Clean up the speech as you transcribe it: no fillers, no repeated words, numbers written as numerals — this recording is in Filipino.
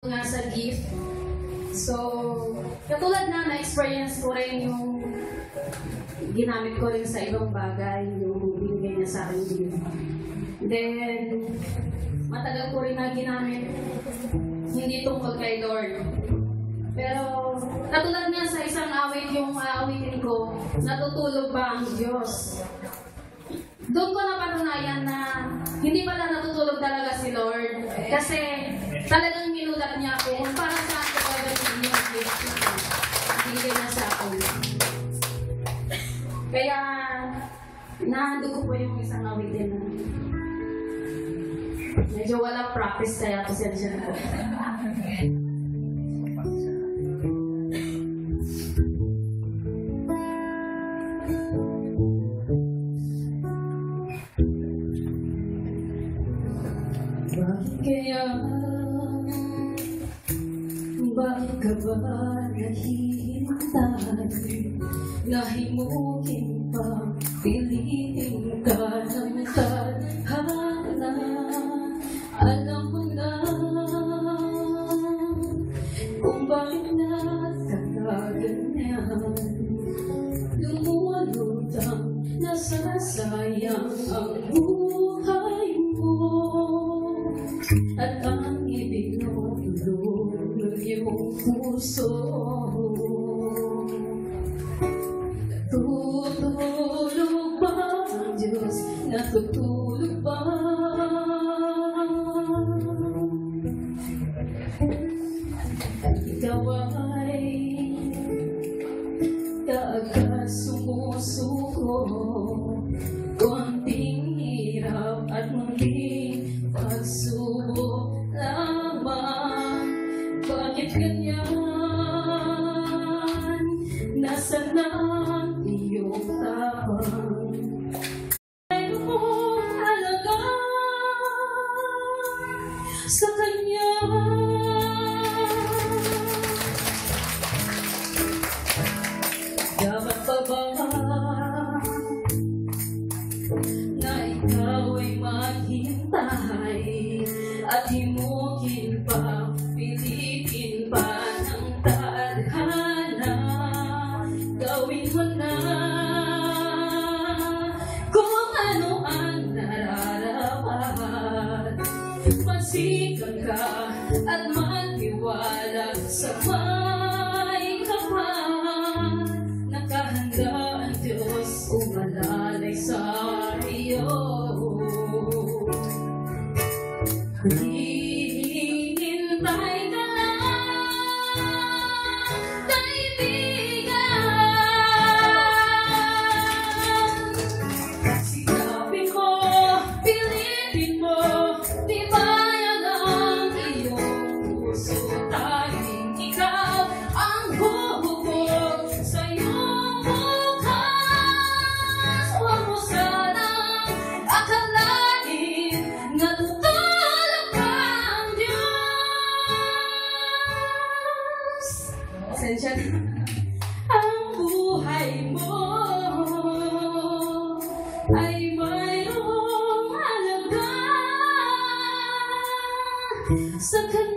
nga sa gift. So, katulad na-experience ko rin yung ginamit ko rin sa ibang bagay, yung binigay niya sa akin gift. Then, matagal ko rin na ginamit, hindi tungkol kay Lord. Pero, katulad nga sa isang awit, yung awitin ko, natutulog ba ang Diyos? Doon ko napatunayan na hindi pala natutulog talaga si Lord. Kasi talagang minulat niya ako kung para saan ko gagawin yung gift. Binigay niya sa akin. Kaya, nahando ko po yung isang awitin na medyo walang practice kaya pasensya na po. Bakit ka ba naghihintay? Nahimukin pa, piliin ka ng tadhana. Alam mo na kung bakit nagkakaganyan. Lumulutang nasasayang ang buhay mo. At ang ibinulog ng iyong puso. Natutulog ba ang Diyos? Natutulog ba? Ikaw ay sumusuko. Konting hirap at muling pagsubok lamang. Bakit ganyan? Nasaan ang iyong tapang? Mayroong halaga sa Kanya. Dapat pa ba na ikaw ay maghintay at himukin pa, pilitin pa ng tadhana? Gawin mo na kung ano ang nararapat. Magsikap ka at magtiwala sa may kapal. Nakahanda ang Diyos umalalay sa iyo. Hihintay ka lang, kaibigan. Sikapin mo, pilitin mo, tibayan ang iyong puso. Tanging ikaw ang bubukod sa iyong bukas. Huwag mo sanang akalain na tutulog pa ang Diyos. Pasensya na. Ang buhay mo ay mayroong halaga sa Kanya.